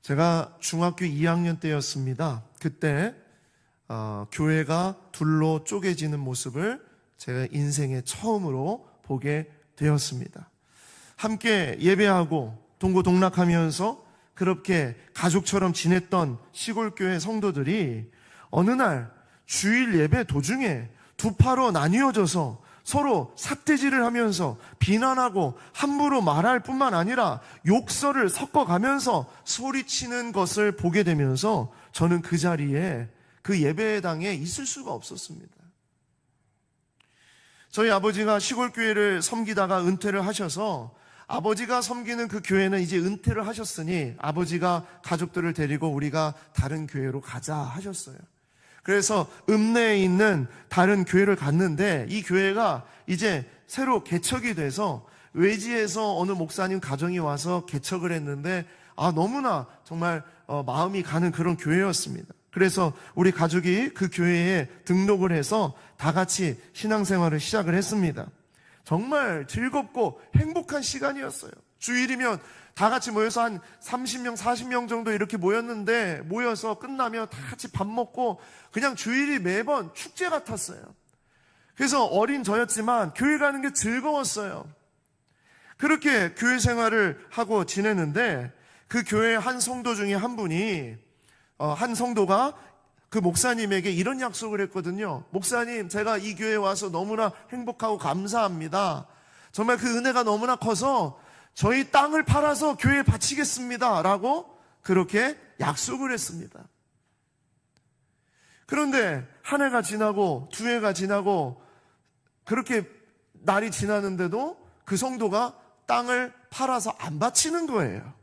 제가 중학교 2학년 때였습니다. 그때 교회가 둘로 쪼개지는 모습을 제가 인생에 처음으로 보게 되었습니다. 함께 예배하고 동고동락하면서 그렇게 가족처럼 지냈던 시골교회 성도들이 어느 날 주일 예배 도중에 두 파로 나뉘어져서 서로 삿대질을 하면서 비난하고 함부로 말할 뿐만 아니라 욕설을 섞어가면서 소리치는 것을 보게 되면서 저는 그 자리에 그 예배당에 있을 수가 없었습니다. 저희 아버지가 시골교회를 섬기다가 은퇴를 하셔서 아버지가 섬기는 그 교회는 이제 은퇴를 하셨으니 아버지가 가족들을 데리고 우리가 다른 교회로 가자 하셨어요. 그래서 읍내에 있는 다른 교회를 갔는데 이 교회가 이제 새로 개척이 돼서 외지에서 어느 목사님 가정이 와서 개척을 했는데 너무나 정말 마음이 가는 그런 교회였습니다. 그래서 우리 가족이 그 교회에 등록을 해서 다 같이 신앙생활을 시작을 했습니다. 정말 즐겁고 행복한 시간이었어요. 주일이면 다 같이 모여서 한 30명, 40명 정도 이렇게 모였는데 모여서 끝나면 다 같이 밥 먹고 그냥 주일이 매번 축제 같았어요. 그래서 어린 저였지만 교회 가는 게 즐거웠어요. 그렇게 교회 생활을 하고 지냈는데 그 교회 한 성도 중에 한 분이 한 성도가 그 목사님에게 이런 약속을 했거든요. 목사님, 제가 이 교회에 와서 너무나 행복하고 감사합니다. 정말 그 은혜가 너무나 커서 저희 땅을 팔아서 교회에 바치겠습니다 라고 그렇게 약속을 했습니다. 그런데 한 해가 지나고 두 해가 지나고 그렇게 날이 지나는데도 그 성도가 땅을 팔아서 안 바치는 거예요.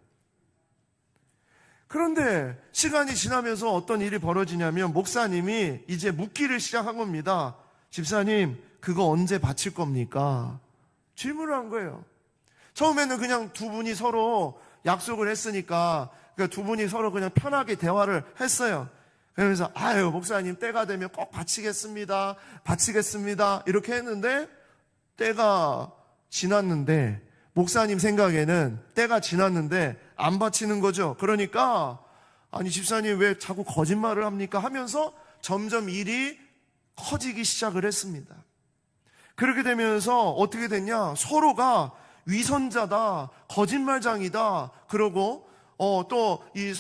그런데 시간이 지나면서 어떤 일이 벌어지냐면 목사님이 이제 묻기를 시작한 겁니다. 집사님, 그거 언제 바칠 겁니까? 질문을 한 거예요. 처음에는 그냥 두 분이 서로 약속을 했으니까 그러니까 두 분이 서로 그냥 편하게 대화를 했어요. 그러면서 목사님 때가 되면 꼭 바치겠습니다. 이렇게 했는데 때가 지났는데 목사님 생각에는 때가 지났는데 안 바치는 거죠. 그러니까 아니 집사님 왜 자꾸 거짓말을 합니까? 하면서 점점 일이 커지기 시작을 했습니다. 그렇게 되면서 어떻게 됐냐? 서로가 위선자다, 거짓말장이다. 그러고 또 이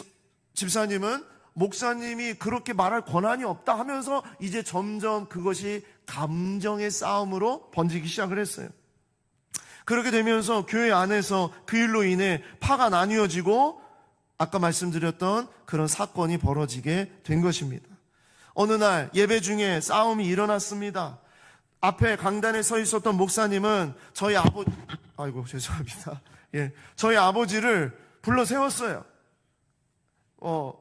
집사님은 목사님이 그렇게 말할 권한이 없다 하면서 이제 점점 그것이 감정의 싸움으로 번지기 시작을 했어요. 그렇게 되면서 교회 안에서 그 일로 인해 파가 나뉘어지고 아까 말씀드렸던 그런 사건이 벌어지게 된 것입니다. 어느 날 예배 중에 싸움이 일어났습니다. 앞에 강단에 서 있었던 목사님은 저희 아버지를 불러 세웠어요.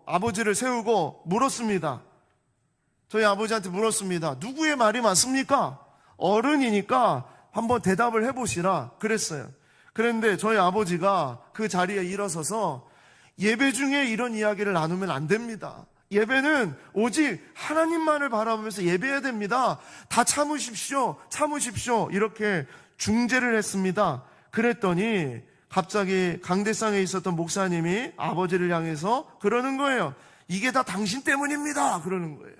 아버지를 세우고 물었습니다. 저희 아버지한테 물었습니다. 누구의 말이 맞습니까? 어른이니까 한번 대답을 해보시라 그랬어요. 그런데 저희 아버지가 그 자리에 일어서서 예배 중에 이런 이야기를 나누면 안 됩니다. 예배는 오직 하나님만을 바라보면서 예배해야 됩니다. 다 참으십시오. 이렇게 중재를 했습니다. 그랬더니 갑자기 강대상에 있었던 목사님이 아버지를 향해서 그러는 거예요. 이게 다 당신 때문입니다. 그러는 거예요.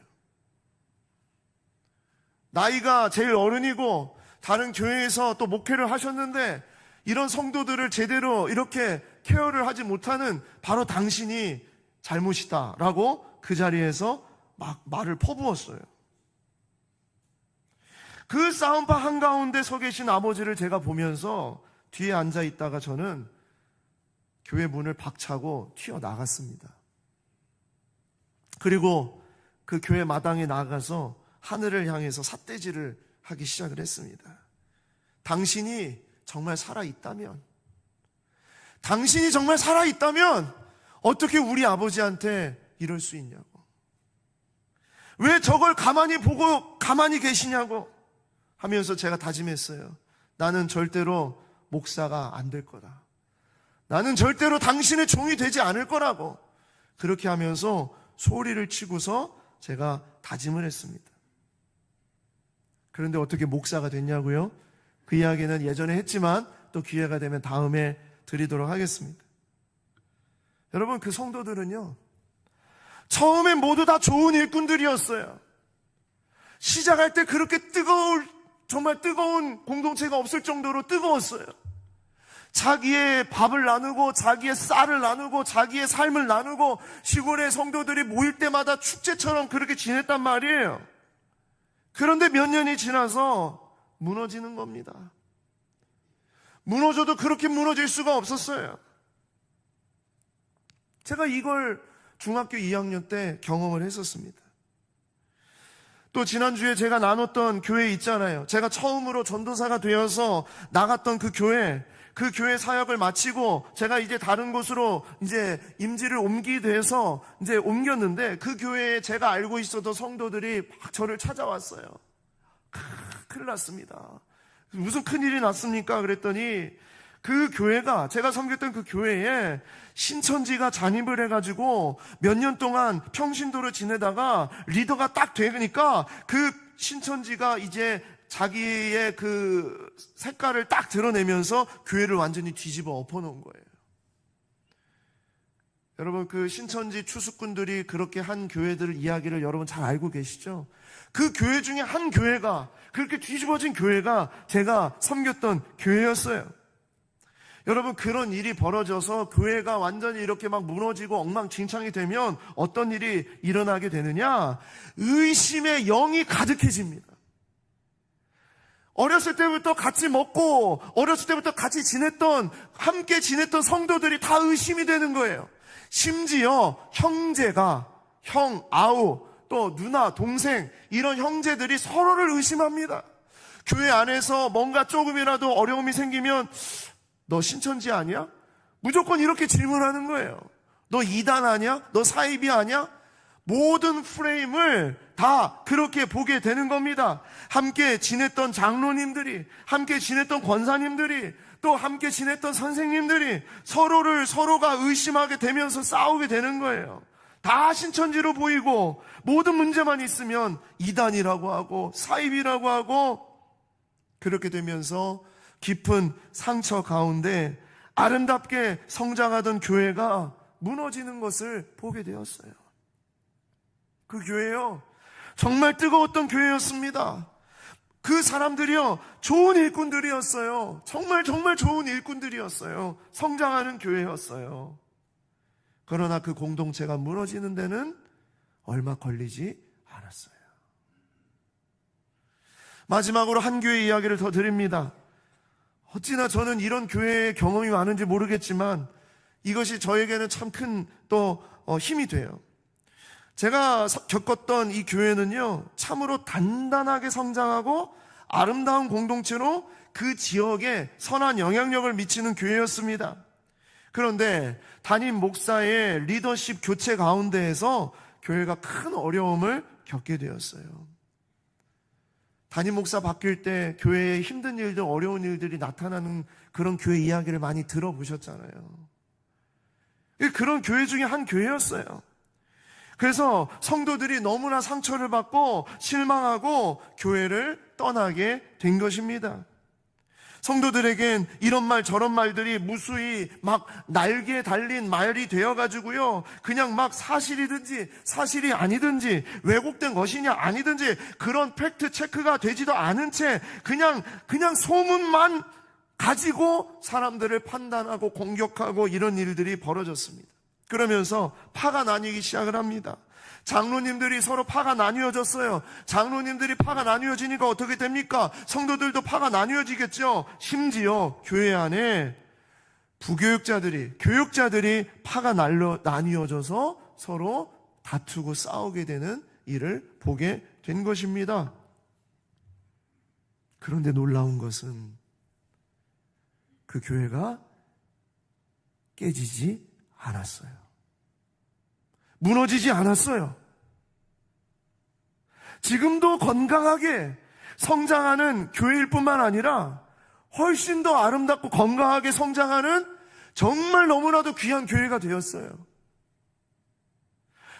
나이가 제일 어른이고 다른 교회에서 또 목회를 하셨는데 이런 성도들을 제대로 이렇게 케어를 하지 못하는 바로 당신이 잘못이다라고 그 자리에서 막 말을 퍼부었어요. 그 싸움파 한가운데 서 계신 아버지를 제가 보면서 뒤에 앉아 있다가 저는 교회 문을 박차고 튀어나갔습니다. 그리고 그 교회 마당에 나가서 하늘을 향해서 삿대질을 하기 시작을 했습니다. 당신이 정말 살아있다면 어떻게 우리 아버지한테 이럴 수 있냐고. 왜 저걸 가만히 보고 가만히 계시냐고 하면서 제가 다짐했어요. 나는 절대로 목사가 안 될 거다. 나는 절대로 당신의 종이 되지 않을 거라고 그렇게 하면서 소리를 치고서 제가 다짐을 했습니다. 그런데 어떻게 목사가 됐냐고요? 그 이야기는 예전에 했지만 또 기회가 되면 다음에 드리도록 하겠습니다. 여러분, 그 성도들은요, 처음엔 모두 다 좋은 일꾼들이었어요. 시작할 때 그렇게 정말 뜨거운 공동체가 없을 정도로 뜨거웠어요. 자기의 밥을 나누고, 자기의 쌀을 나누고, 자기의 삶을 나누고, 시골의 성도들이 모일 때마다 축제처럼 그렇게 지냈단 말이에요. 그런데 몇 년이 지나서 무너지는 겁니다. 무너져도 그렇게 무너질 수가 없었어요. 제가 이걸 중학교 2학년 때 경험을 했었습니다. 또 지난주에 제가 나눴던 교회 있잖아요. 제가 처음으로 전도사가 되어서 나갔던 그 교회 사역을 마치고 제가 이제 다른 곳으로 이제 임지를 옮기게 돼서 이제 옮겼는데, 그 교회에 제가 알고 있었던 성도들이 막 저를 찾아왔어요. 큰일 났습니다. 무슨 큰일이 났습니까? 그랬더니 그 교회가, 제가 섬겼던 그 교회에 신천지가 잔입을 해가지고 몇 년 동안 평신도로 지내다가 리더가 딱 되니까 그 신천지가 이제 자기의 그 색깔을 딱 드러내면서 교회를 완전히 뒤집어 엎어놓은 거예요. 여러분, 그 신천지 추수꾼들이 그렇게 한 교회들 이야기를 여러분 잘 알고 계시죠? 그 교회 중에 한 교회가, 그렇게 뒤집어진 교회가 제가 섬겼던 교회였어요. 여러분, 그런 일이 벌어져서 교회가 완전히 이렇게 막 무너지고 엉망진창이 되면 어떤 일이 일어나게 되느냐? 의심의 영이 가득해집니다. 어렸을 때부터 같이 먹고 어렸을 때부터 같이 함께 지냈던 성도들이 다 의심이 되는 거예요. 심지어 형제가, 형, 아우, 또 누나, 동생, 이런 형제들이 서로를 의심합니다. 교회 안에서 뭔가 조금이라도 어려움이 생기면 너 신천지 아니야? 무조건 이렇게 질문하는 거예요. 너 이단 아니야? 너 사이비 아니야? 모든 프레임을 다 그렇게 보게 되는 겁니다. 함께 지냈던 장로님들이, 함께 지냈던 권사님들이, 또 함께 지냈던 선생님들이 서로가 의심하게 되면서 싸우게 되는 거예요. 다 신천지로 보이고 모든 문제만 있으면 이단이라고 하고 사입이라고 하고, 그렇게 되면서 깊은 상처 가운데 아름답게 성장하던 교회가 무너지는 것을 보게 되었어요. 그 교회요, 정말 뜨거웠던 교회였습니다. 그 사람들이요, 좋은 일꾼들이었어요. 정말 좋은 일꾼들이었어요. 성장하는 교회였어요. 그러나 그 공동체가 무너지는 데는 얼마 걸리지 않았어요. 마지막으로 한 교회 이야기를 더 드립니다. 어찌나 저는 이런 교회의 경험이 많은지 모르겠지만 이것이 저에게는 참 큰 또 힘이 돼요. 제가 겪었던 이 교회는요, 참으로 단단하게 성장하고 아름다운 공동체로 그 지역에 선한 영향력을 미치는 교회였습니다. 그런데 담임 목사의 리더십 교체 가운데에서 교회가 큰 어려움을 겪게 되었어요. 담임 목사 바뀔 때 교회에 힘든 일들, 어려운 일들이 나타나는 그런 교회 이야기를 많이 들어보셨잖아요. 그런 교회 중에 한 교회였어요. 그래서 성도들이 너무나 상처를 받고 실망하고 교회를 떠나게 된 것입니다. 성도들에겐 이런 말 저런 말들이 무수히 막 날개에 달린 말이 되어가지고요, 그냥 막 사실이든지 사실이 아니든지 왜곡된 것이냐 아니든지 그런 팩트 체크가 되지도 않은 채 그냥 소문만 가지고 사람들을 판단하고 공격하고 이런 일들이 벌어졌습니다. 그러면서 파가 나뉘기 시작을 합니다. 장로님들이 서로 파가 나뉘어졌어요. 장로님들이 파가 나뉘어지니까 어떻게 됩니까? 성도들도 파가 나뉘어지겠죠. 심지어 교회 안에 교육자들이 파가 나뉘어져서 서로 다투고 싸우게 되는 일을 보게 된 것입니다. 그런데 놀라운 것은 그 교회가 깨지지 않았어요. 무너지지 않았어요. 지금도 건강하게 성장하는 교회일 뿐만 아니라 훨씬 더 아름답고 건강하게 성장하는 정말 너무나도 귀한 교회가 되었어요.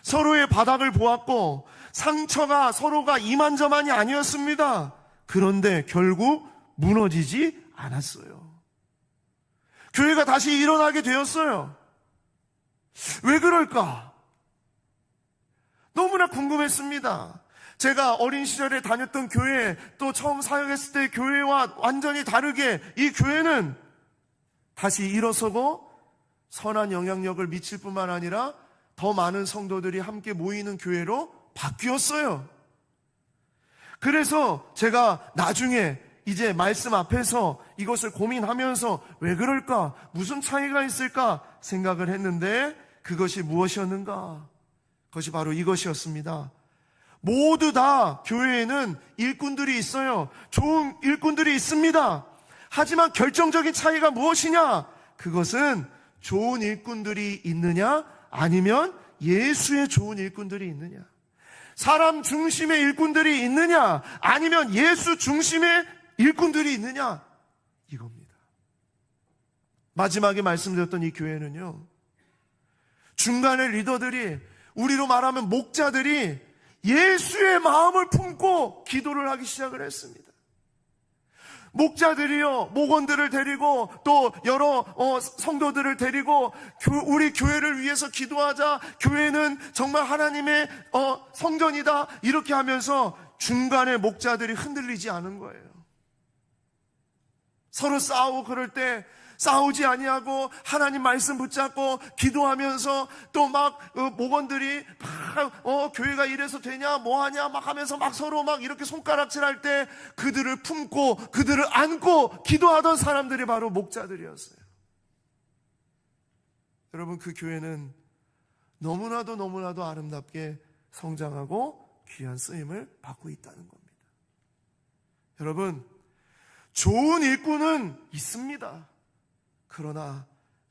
서로의 바닥을 보았고 상처가 서로가 이만저만이 아니었습니다. 그런데 결국 무너지지 않았어요. 교회가 다시 일어나게 되었어요. 왜 그럴까? 너무나 궁금했습니다. 제가 어린 시절에 다녔던 교회, 또 처음 사역했을 때 교회와 완전히 다르게 이 교회는 다시 일어서고 선한 영향력을 미칠 뿐만 아니라 더 많은 성도들이 함께 모이는 교회로 바뀌었어요. 그래서 제가 나중에 이제 말씀 앞에서 이것을 고민하면서 왜 그럴까? 무슨 차이가 있을까? 생각을 했는데 그것이 무엇이었는가? 그것이 바로 이것이었습니다. 모두 다 교회에는 일꾼들이 있어요. 좋은 일꾼들이 있습니다. 하지만 결정적인 차이가 무엇이냐? 그것은 좋은 일꾼들이 있느냐? 아니면 예수의 좋은 일꾼들이 있느냐? 사람 중심의 일꾼들이 있느냐? 아니면 예수 중심의 일꾼들이 있느냐? 이겁니다. 마지막에 말씀드렸던 이 교회는요, 중간의 리더들이, 우리로 말하면 목자들이 예수의 마음을 품고 기도를 하기 시작을 했습니다. 목자들이요, 목원들을 데리고 또 여러 성도들을 데리고 우리 교회를 위해서 기도하자, 교회는 정말 하나님의 성전이다, 이렇게 하면서 중간에 목자들이 흔들리지 않은 거예요. 서로 싸우고 그럴 때 싸우지 아니하고 하나님 말씀 붙잡고 기도하면서 또 막 목원들이 막 교회가 이래서 되냐 뭐하냐 막 하면서 막 서로 막 이렇게 손가락질할 때 그들을 품고 그들을 안고 기도하던 사람들이 바로 목자들이었어요. 여러분, 그 교회는 너무나도 아름답게 성장하고 귀한 쓰임을 받고 있다는 겁니다. 여러분, 좋은 일꾼은 있습니다. 그러나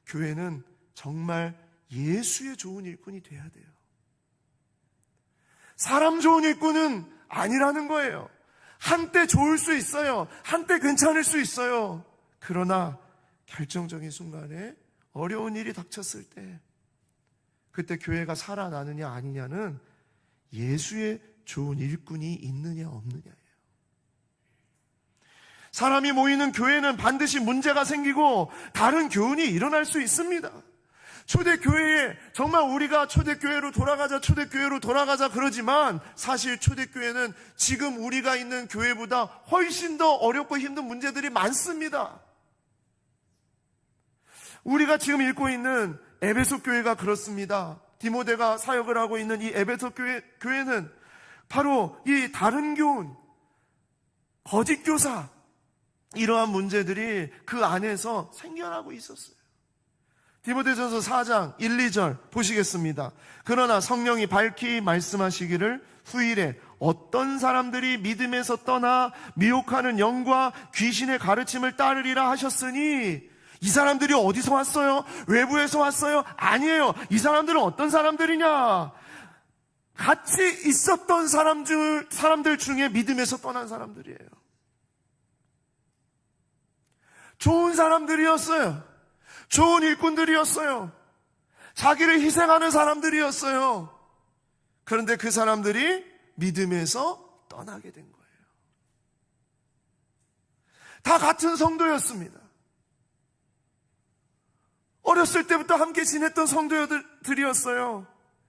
교회는 정말 예수의 좋은 일꾼이 돼야 돼요. 사람 좋은 일꾼은 아니라는 거예요. 한때 좋을 수 있어요. 한때 괜찮을 수 있어요. 그러나 결정적인 순간에 어려운 일이 닥쳤을 때, 그때 교회가 살아나느냐 아니냐는 예수의 좋은 일꾼이 있느냐 없느냐예요. 사람이 모이는 교회는 반드시 문제가 생기고 다른 교훈이 일어날 수 있습니다. 초대교회에 정말 우리가 초대교회로 돌아가자 그러지만 사실 초대교회는 지금 우리가 있는 교회보다 훨씬 더 어렵고 힘든 문제들이 많습니다. 우리가 지금 읽고 있는 에베소 교회가 그렇습니다. 디모데가 사역을 하고 있는 이 에베소 교회는 바로 이 다른 교훈, 거짓 교사, 이러한 문제들이 그 안에서 생겨나고 있었어요. 디모데전서 4장 1, 2절 보시겠습니다. 그러나 성령이 밝히 말씀하시기를 후일에 어떤 사람들이 믿음에서 떠나 미혹하는 영과 귀신의 가르침을 따르리라 하셨으니, 이 사람들이 어디서 왔어요? 외부에서 왔어요? 아니에요. 이 사람들은 어떤 사람들이냐? 같이 있었던 사람들 중에 믿음에서 떠난 사람들이에요. 좋은 사람들이었어요. 좋은 일꾼들이었어요. 자기를 희생하는 사람들이었어요. 그런데 그 사람들이 믿음에서 떠나게 된 거예요. 다 같은 성도였습니다. 어렸을 때부터 함께 지냈던 성도들이었어요.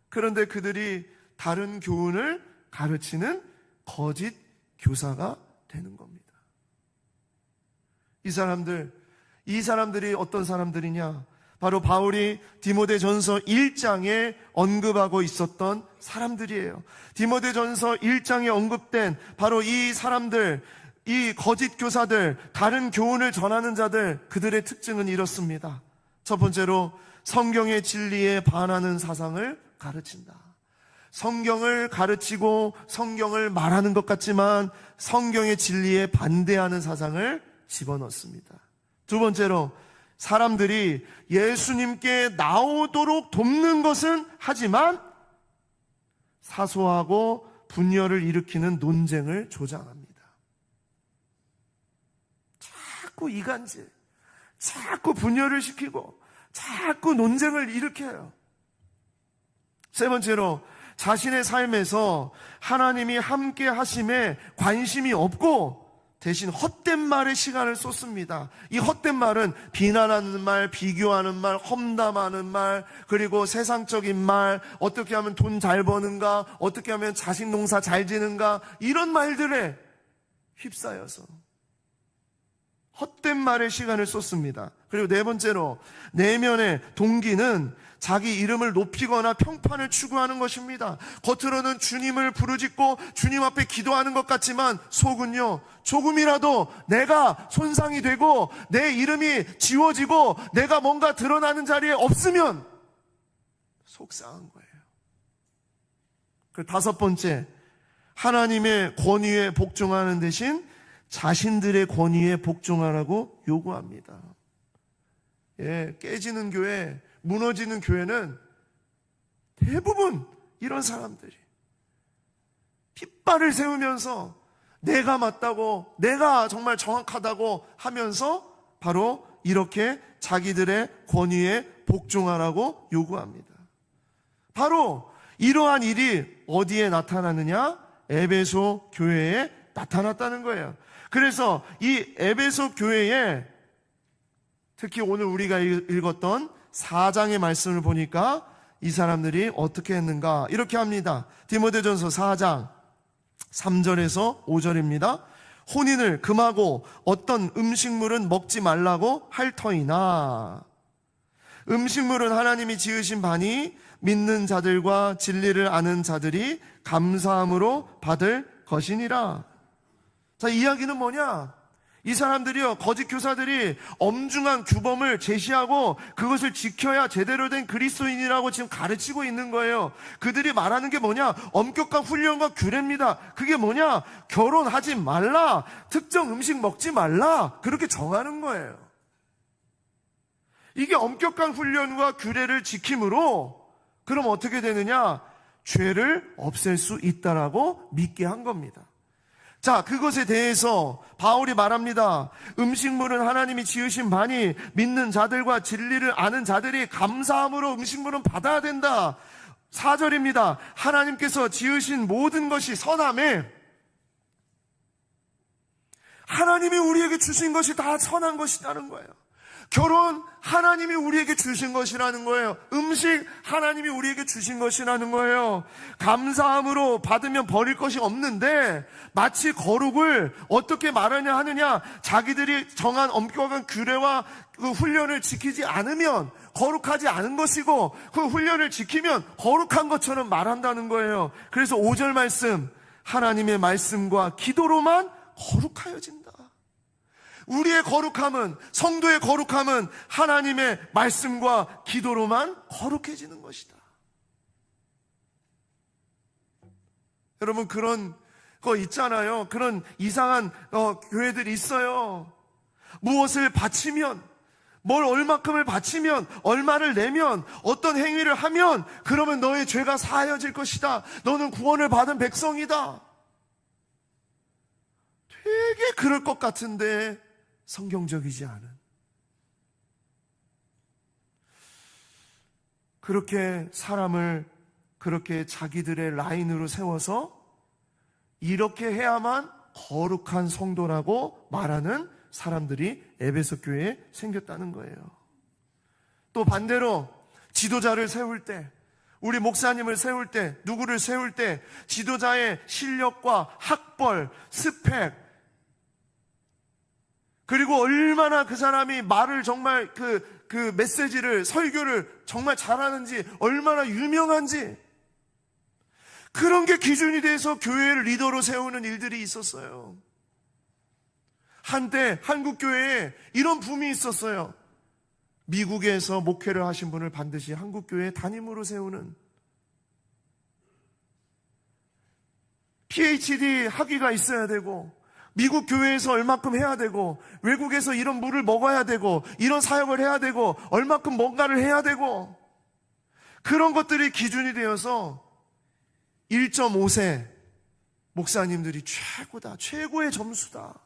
그런데 그들이 다른 교훈을 가르치는 거짓 교사가 되는 겁니다. 이 사람들이 어떤 사람들이냐? 바로 바울이 디모데전서 1장에 언급하고 있었던 사람들이에요. 디모데전서 1장에 언급된 바로 이 사람들, 이 거짓 교사들, 다른 교훈을 전하는 자들, 그들의 특징은 이렇습니다. 첫 번째로 성경의 진리에 반하는 사상을 가르친다. 성경을 가르치고 성경을 말하는 것 같지만 성경의 진리에 반대하는 사상을 집어넣습니다. 두 번째로 사람들이 예수님께 나오도록 돕는 것은 하지만 사소하고 분열을 일으키는 논쟁을 조장합니다. 자꾸 이간질, 자꾸 분열을 시키고 자꾸 논쟁을 일으켜요. 세 번째로 자신의 삶에서 하나님이 함께 하심에 관심이 없고 대신 헛된 말에 시간을 쏟습니다. 이 헛된 말은 비난하는 말, 비교하는 말, 험담하는 말, 그리고 세상적인 말, 어떻게 하면 돈 잘 버는가, 어떻게 하면 자식 농사 잘 지는가, 이런 말들에 휩싸여서 헛된 말에 시간을 쏟습니다. 그리고 네 번째로, 내면의 동기는 자기 이름을 높이거나 평판을 추구하는 것입니다. 겉으로는 주님을 부르짖고 주님 앞에 기도하는 것 같지만 속은요, 조금이라도 내가 손상이 되고 내 이름이 지워지고 내가 뭔가 드러나는 자리에 없으면 속상한 거예요. 그 다섯 번째, 하나님의 권위에 복종하는 대신 자신들의 권위에 복종하라고 요구합니다. 깨지는 교회, 무너지는 교회는 대부분 이런 사람들이 핏발을 세우면서 내가 맞다고, 내가 정말 정확하다고 하면서 바로 이렇게 자기들의 권위에 복종하라고 요구합니다. 바로 이러한 일이 어디에 나타나느냐? 에베소 교회에 나타났다는 거예요. 그래서 이 에베소 교회에 특히 오늘 우리가 읽었던 4장의 말씀을 보니까 이 사람들이 어떻게 했는가? 이렇게 합니다. 디모데전서 4장 3절에서 5절입니다. 혼인을 금하고 어떤 음식물은 먹지 말라고 할 터이나 음식물은 하나님이 지으신 바니 믿는 자들과 진리를 아는 자들이 감사함으로 받을 것이니라. 자, 이야기는 뭐냐? 이 사람들이요, 거짓 교사들이 엄중한 규범을 제시하고 그것을 지켜야 제대로 된 그리스도인이라고 지금 가르치고 있는 거예요. 그들이 말하는 게 뭐냐? 엄격한 훈련과 규례입니다. 그게 뭐냐? 결혼하지 말라, 특정 음식 먹지 말라, 그렇게 정하는 거예요. 이게 엄격한 훈련과 규례를 지킴으로 그럼 어떻게 되느냐? 죄를 없앨 수 있다라고 믿게 한 겁니다. 자, 그것에 대해서 바울이 말합니다. 음식물은 하나님이 지으신 바니 믿는 자들과 진리를 아는 자들이 감사함으로 음식물은 받아야 된다. 4절입니다. 하나님께서 지으신 모든 것이 선함에 하나님이 우리에게 주신 것이 다 선한 것이라는 거예요. 결혼 하나님이 우리에게 주신 것이라는 거예요. 음식 하나님이 우리에게 주신 것이라는 거예요. 감사함으로 받으면 버릴 것이 없는데 마치 거룩을 어떻게 말하냐 하느냐, 자기들이 정한 엄격한 규례와 그 훈련을 지키지 않으면 거룩하지 않은 것이고 그 훈련을 지키면 거룩한 것처럼 말한다는 거예요. 그래서 5절 말씀, 하나님의 말씀과 기도로만 거룩하여진다. 우리의 거룩함은, 성도의 거룩함은 하나님의 말씀과 기도로만 거룩해지는 것이다. 여러분, 그런 거 있잖아요. 그런 이상한 교회들이 있어요. 무엇을 바치면, 뭘 얼마큼을 바치면, 얼마를 내면, 어떤 행위를 하면 그러면 너의 죄가 사하여질 것이다. 너는 구원을 받은 백성이다. 되게 그럴 것 같은데 성경적이지 않은, 그렇게 사람을 그렇게 자기들의 라인으로 세워서 이렇게 해야만 거룩한 성도라고 말하는 사람들이 에베소 교회에 생겼다는 거예요. 또 반대로 지도자를 세울 때, 우리 목사님을 세울 때, 누구를 세울 때 지도자의 실력과 학벌, 스펙, 그리고 얼마나 그 사람이 말을 정말 그 메시지를, 설교를 정말 잘하는지, 얼마나 유명한지, 그런 게 기준이 돼서 교회를 리더로 세우는 일들이 있었어요. 한때 한국 교회에 이런 붐이 있었어요. 미국에서 목회를 하신 분을 반드시 한국 교회에 담임으로 세우는, PhD 학위가 있어야 되고, 미국 교회에서 얼마큼 해야 되고, 외국에서 이런 물을 먹어야 되고, 이런 사역을 해야 되고, 얼마큼 뭔가를 해야 되고, 그런 것들이 기준이 되어서 1.5세 목사님들이 최고다, 최고의 점수다,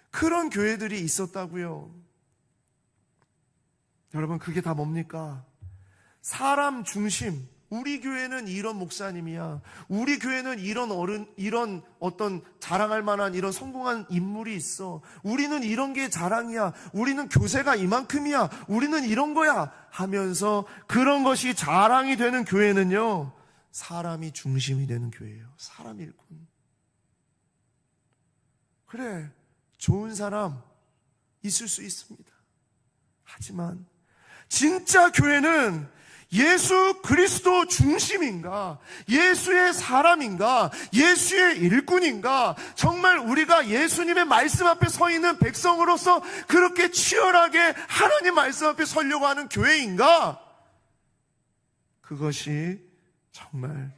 그런 교회들이 있었다고요. 여러분, 그게 다 뭡니까? 사람 중심, 우리 교회는 이런 목사님이야. 우리 교회는 이런 어른, 이런 어떤 자랑할 만한 이런 성공한 인물이 있어. 우리는 이런 게 자랑이야. 우리는 교세가 이만큼이야. 우리는 이런 거야. 하면서 그런 것이 자랑이 되는 교회는요, 사람이 중심이 되는 교회예요. 사람 일꾼. 그래, 좋은 사람 있을 수 있습니다. 하지만 진짜 교회는 예수 그리스도 중심인가? 예수의 사람인가? 예수의 일꾼인가? 정말 우리가 예수님의 말씀 앞에 서 있는 백성으로서 그렇게 치열하게 하나님 말씀 앞에 서려고 하는 교회인가? 그것이 정말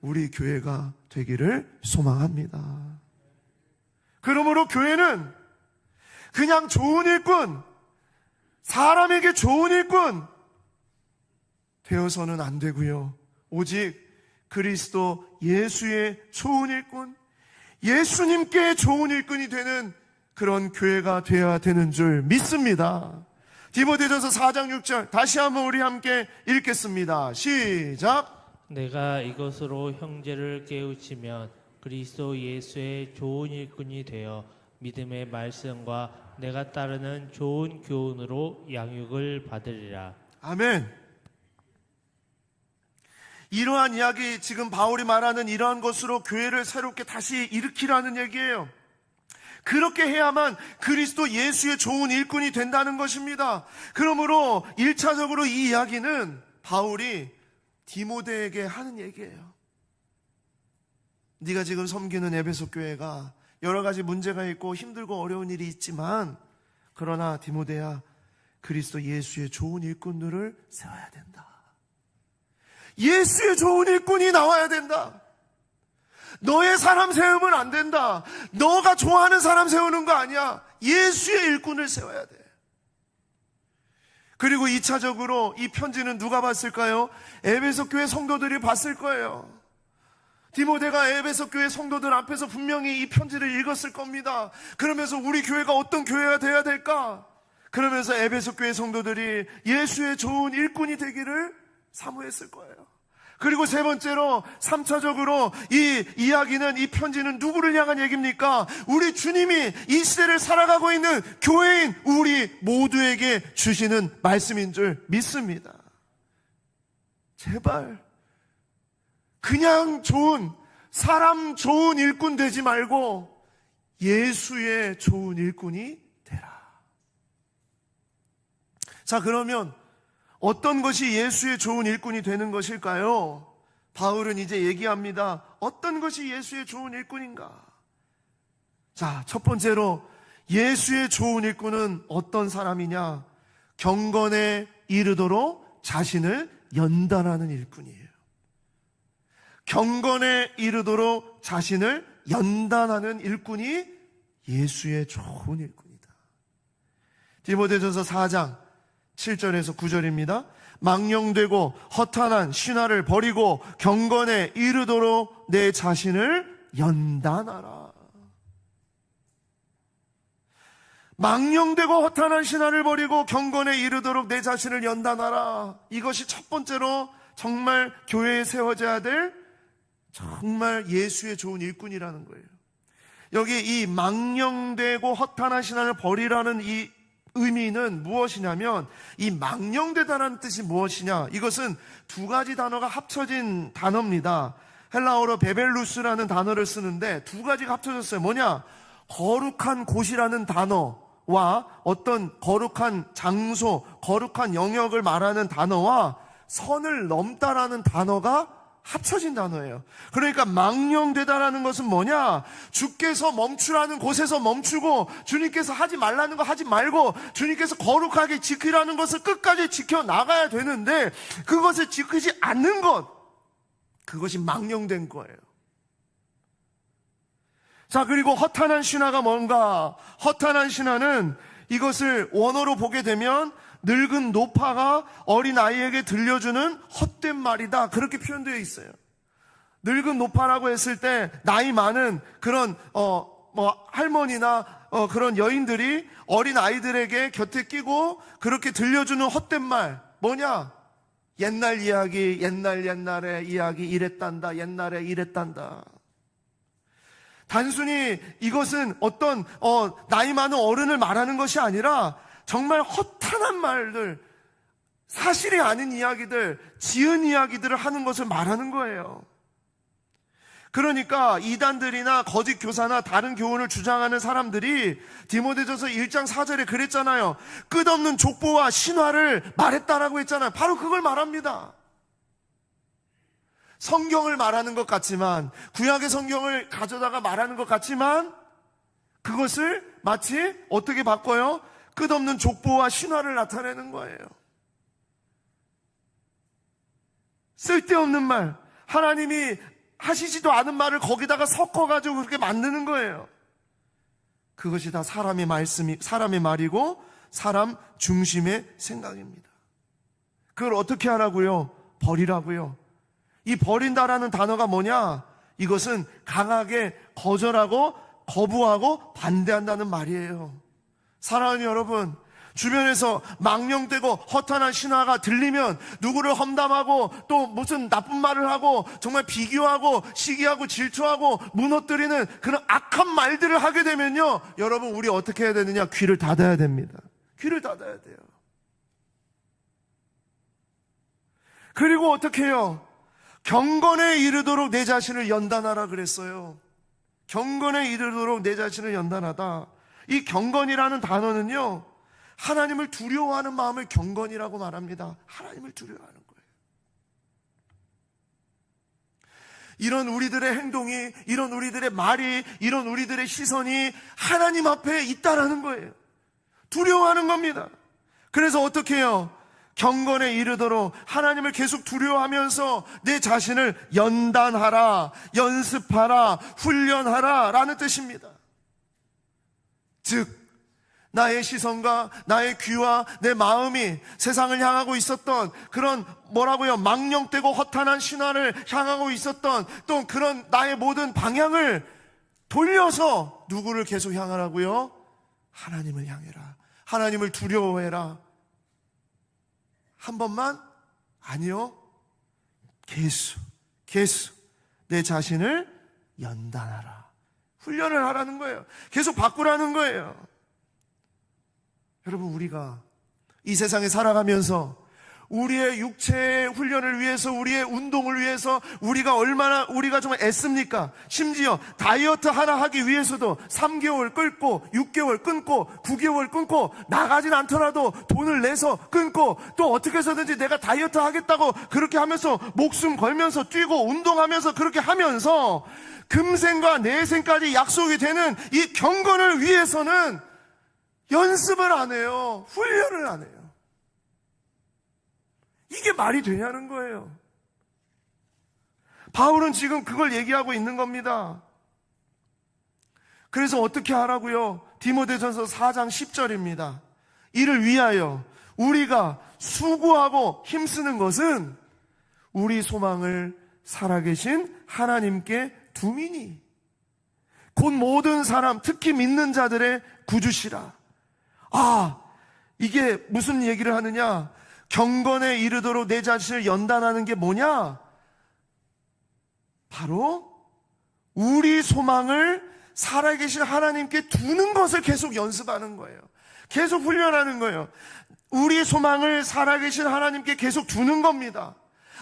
우리 교회가 되기를 소망합니다. 그러므로 교회는 그냥 좋은 일꾼, 사람에게 좋은 일꾼 되어서는 안 되고요. 오직 그리스도 예수의 좋은 일꾼, 예수님께 좋은 일꾼이 되는 그런 교회가 되어야 되는 줄 믿습니다. 디모데전서 4장 6절 다시 한번 우리 함께 읽겠습니다. 시작. 내가 이것으로 형제를 깨우치면 그리스도 예수의 좋은 일꾼이 되어 믿음의 말씀과 내가 따르는 좋은 교훈으로 양육을 받으리라. 아멘. 이러한 이야기, 지금 바울이 말하는 이러한 것으로 교회를 새롭게 다시 일으키라는 얘기예요. 그렇게 해야만 그리스도 예수의 좋은 일꾼이 된다는 것입니다. 그러므로 1차적으로 이 이야기는 바울이 디모데에게 하는 얘기예요. 네가 지금 섬기는 에베소 교회가 여러 가지 문제가 있고 힘들고 어려운 일이 있지만, 그러나 디모데야, 그리스도 예수의 좋은 일꾼들을 세워야 된다. 예수의 좋은 일꾼이 나와야 된다. 너의 사람 세우면 안 된다. 너가 좋아하는 사람 세우는 거 아니야. 예수의 일꾼을 세워야 돼. 그리고 2차적으로 이 편지는 누가 봤을까요? 에베소 교회 성도들이 봤을 거예요. 디모데가 에베소 교회 성도들 앞에서 분명히 이 편지를 읽었을 겁니다. 그러면서 우리 교회가 어떤 교회가 되어야 될까? 그러면서 에베소 교회 성도들이 예수의 좋은 일꾼이 되기를 사모했을 거예요. 그리고 세 번째로 3차적으로 이 이야기는, 이 편지는 누구를 향한 얘기입니까? 우리 주님이 이 시대를 살아가고 있는 교회인 우리 모두에게 주시는 말씀인 줄 믿습니다. 제발 그냥 좋은, 사람 좋은 일꾼 되지 말고 예수의 좋은 일꾼이 되라. 자, 그러면 어떤 것이 예수의 좋은 일꾼이 되는 것일까요? 바울은 이제 얘기합니다. 어떤 것이 예수의 좋은 일꾼인가? 자, 첫 번째로 예수의 좋은 일꾼은 어떤 사람이냐? 경건에 이르도록 자신을 연단하는 일꾼이에요. 경건에 이르도록 자신을 연단하는 일꾼이 예수의 좋은 일꾼이다. 디모데전서 4장 7절에서 9절입니다. 망령되고 허탄한 신화를 버리고 경건에 이르도록 내 자신을 연단하라. 망령되고 허탄한 신화를 버리고 경건에 이르도록 내 자신을 연단하라. 이것이 첫 번째로 정말 교회에 세워져야 될 정말 예수의 좋은 일꾼이라는 거예요. 여기 이 망령되고 허탄한 신화를 버리라는 이 의미는 무엇이냐면, 이 망령되다라는 뜻이 무엇이냐? 이것은 두 가지 단어가 합쳐진 단어입니다. 헬라어로 베벨루스라는 단어를 쓰는데 두 가지가 합쳐졌어요. 뭐냐? 거룩한 곳이라는 단어와 어떤 거룩한 장소, 거룩한 영역을 말하는 단어와 선을 넘다라는 단어가 합쳐진 단어예요. 그러니까 망령되다라는 것은 뭐냐? 주께서 멈추라는 곳에서 멈추고, 주님께서 하지 말라는 거 하지 말고, 주님께서 거룩하게 지키라는 것을 끝까지 지켜나가야 되는데 그것을 지키지 않는 것, 그것이 망령된 거예요. 자, 그리고 허탄한 신화가 뭔가? 허탄한 신화는 이것을 원어로 보게 되면 늙은 노파가 어린아이에게 들려주는 헛된 말이다, 그렇게 표현되어 있어요. 늙은 노파라고 했을 때 나이 많은 그런 할머니나 그런 여인들이 어린아이들에게 곁에 끼고 그렇게 들려주는 헛된 말, 뭐냐? 옛날 이야기, 옛날의 이야기, 이랬단다, 옛날에 이랬단다. 단순히 이것은 어떤 나이 많은 어른을 말하는 것이 아니라 정말 허탄한 말들, 사실이 아닌 이야기들, 지은 이야기들을 하는 것을 말하는 거예요. 그러니까 이단들이나 거짓 교사나 다른 교훈을 주장하는 사람들이 디모데전서 1장 4절에 그랬잖아요. 끝없는 족보와 신화를 말했다라고 했잖아요. 바로 그걸 말합니다. 성경을 말하는 것 같지만, 구약의 성경을 가져다가 말하는 것 같지만, 그것을 마치 어떻게 바꿔요? 끝없는 족보와 신화를 나타내는 거예요. 쓸데없는 말, 하나님이 하시지도 않은 말을 거기다가 섞어가지고 그렇게 만드는 거예요. 그것이 다 사람의 말이고 사람 중심의 생각입니다. 그걸 어떻게 하라고요? 버리라고요. 이 버린다라는 단어가 뭐냐? 이것은 강하게 거절하고 거부하고 반대한다는 말이에요. 사랑하는 여러분, 주변에서 망령되고 허탄한 신화가 들리면 누구를 험담하고 또 무슨 나쁜 말을 하고 정말 비교하고 시기하고 질투하고 무너뜨리는 그런 악한 말들을 하게 되면요, 여러분, 우리 어떻게 해야 되느냐? 귀를 닫아야 됩니다. 귀를 닫아야 돼요. 그리고 어떻게 해요? 경건에 이르도록 내 자신을 연단하라 그랬어요. 경건에 이르도록 내 자신을 연단하다. 이 경건이라는 단어는요, 하나님을 두려워하는 마음을 경건이라고 말합니다. 하나님을 두려워하는 거예요. 이런 우리들의 행동이, 이런 우리들의 말이, 이런 우리들의 시선이 하나님 앞에 있다라는 거예요. 두려워하는 겁니다. 그래서 어떻게 해요? 경건에 이르도록 하나님을 계속 두려워하면서 내 자신을 연단하라, 연습하라, 훈련하라 라는 뜻입니다. 즉, 나의 시선과 나의 귀와 내 마음이 세상을 향하고 있었던 그런 망령되고 허탄한 신화를 향하고 있었던 또 그런 나의 모든 방향을 돌려서 누구를 계속 향하라고요? 하나님을 향해라. 하나님을 두려워해라. 한 번만? 아니요. 계속 내 자신을 연단하라. 훈련을 하라는 거예요. 계속 바꾸라는 거예요. 여러분, 우리가 이 세상에 살아가면서 우리의 육체의 훈련을 위해서, 우리의 운동을 위해서 우리가 정말 애씁니까? 심지어 다이어트 하나 하기 위해서도 3개월 끊고 6개월 끊고 9개월 끊고 나가진 않더라도 돈을 내서 끊고 또 어떻게 해서든지 내가 다이어트 하겠다고 그렇게 하면서 목숨 걸면서 뛰고 운동하면서 그렇게 하면서 금생과 내생까지 약속이 되는 이 경건을 위해서는 연습을 안 해요. 훈련을 안 해요. 이게 말이 되냐는 거예요. 바울은 지금 그걸 얘기하고 있는 겁니다. 그래서 어떻게 하라고요? 디모데전서 4장 10절입니다. 이를 위하여 우리가 수고하고 힘쓰는 것은 우리 소망을 살아계신 하나님께 두미니 곧 모든 사람, 특히 믿는 자들의 구주시라. 이게 무슨 얘기를 하느냐? 경건에 이르도록 내 자신을 연단하는 게 뭐냐? 바로 우리 소망을 살아계신 하나님께 두는 것을 계속 연습하는 거예요. 계속 훈련하는 거예요. 우리 소망을 살아계신 하나님께 계속 두는 겁니다.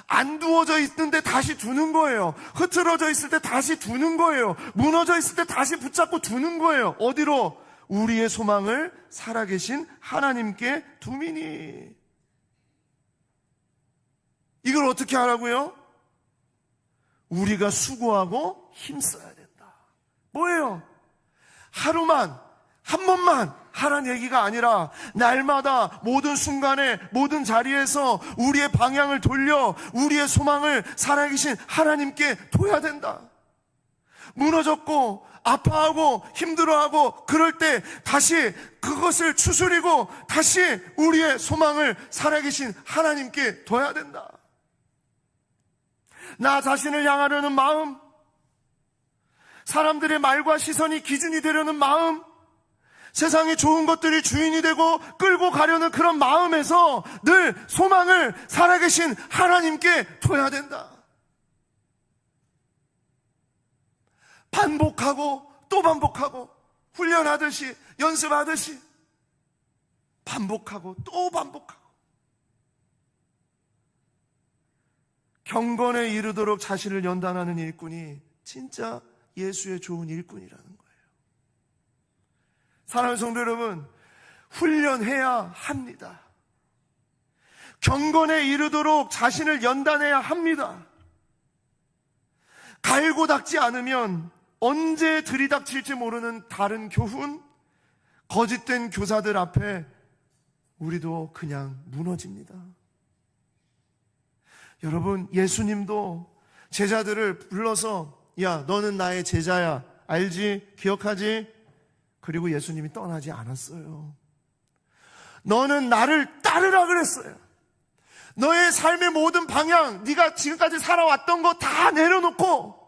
안 두어져 있는데 다시 두는 거예요. 흐트러져 있을 때 다시 두는 거예요. 무너져 있을 때 다시 붙잡고 두는 거예요. 어디로? 우리의 소망을 살아계신 하나님께 두미니. 이걸 어떻게 하라고요? 우리가 수고하고 힘써야 된다. 뭐예요? 하루만, 한 번만 하라는 얘기가 아니라 날마다 모든 순간에 모든 자리에서 우리의 방향을 돌려 우리의 소망을 살아계신 하나님께 둬야 된다. 무너졌고 아파하고 힘들어하고 그럴 때 다시 그것을 추스리고 다시 우리의 소망을 살아계신 하나님께 둬야 된다. 나 자신을 향하려는 마음, 사람들의 말과 시선이 기준이 되려는 마음, 세상의 좋은 것들이 주인이 되고 끌고 가려는 그런 마음에서 늘 소망을 살아계신 하나님께 둬야 된다. 반복하고 또 반복하고 훈련하듯이 연습하듯이 반복하고 또 반복하고 경건에 이르도록 자신을 연단하는 일꾼이 진짜 예수의 좋은 일꾼이라는 거예요. 사랑하는 성도 여러분, 훈련해야 합니다. 경건에 이르도록 자신을 연단해야 합니다. 갈고 닦지 않으면 언제 들이닥칠지 모르는 다른 교훈, 거짓된 교사들 앞에 우리도 그냥 무너집니다. 여러분, 예수님도 제자들을 불러서 야, 너는 나의 제자야. 알지? 기억하지? 그리고 예수님이 떠나지 않았어요. 너는 나를 따르라 그랬어요. 너의 삶의 모든 방향, 네가 지금까지 살아왔던 거 다 내려놓고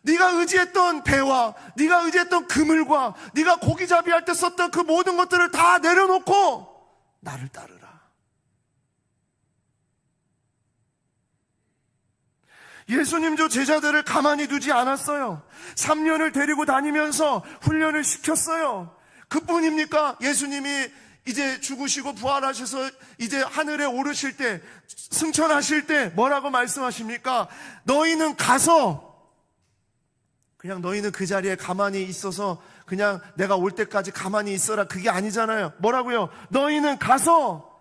네가 의지했던 배와 네가 의지했던 그물과 네가 고기잡이 할 때 썼던 그 모든 것들을 다 내려놓고 나를 따르라. 예수님도 제자들을 가만히 두지 않았어요. 3년을 데리고 다니면서 훈련을 시켰어요. 그뿐입니까? 예수님이 이제 죽으시고 부활하셔서 이제 하늘에 오르실 때, 승천하실 때 뭐라고 말씀하십니까? 너희는 가서, 그냥 너희는 그 자리에 가만히 있어서 그냥 내가 올 때까지 가만히 있어라, 그게 아니잖아요. 뭐라고요? 너희는 가서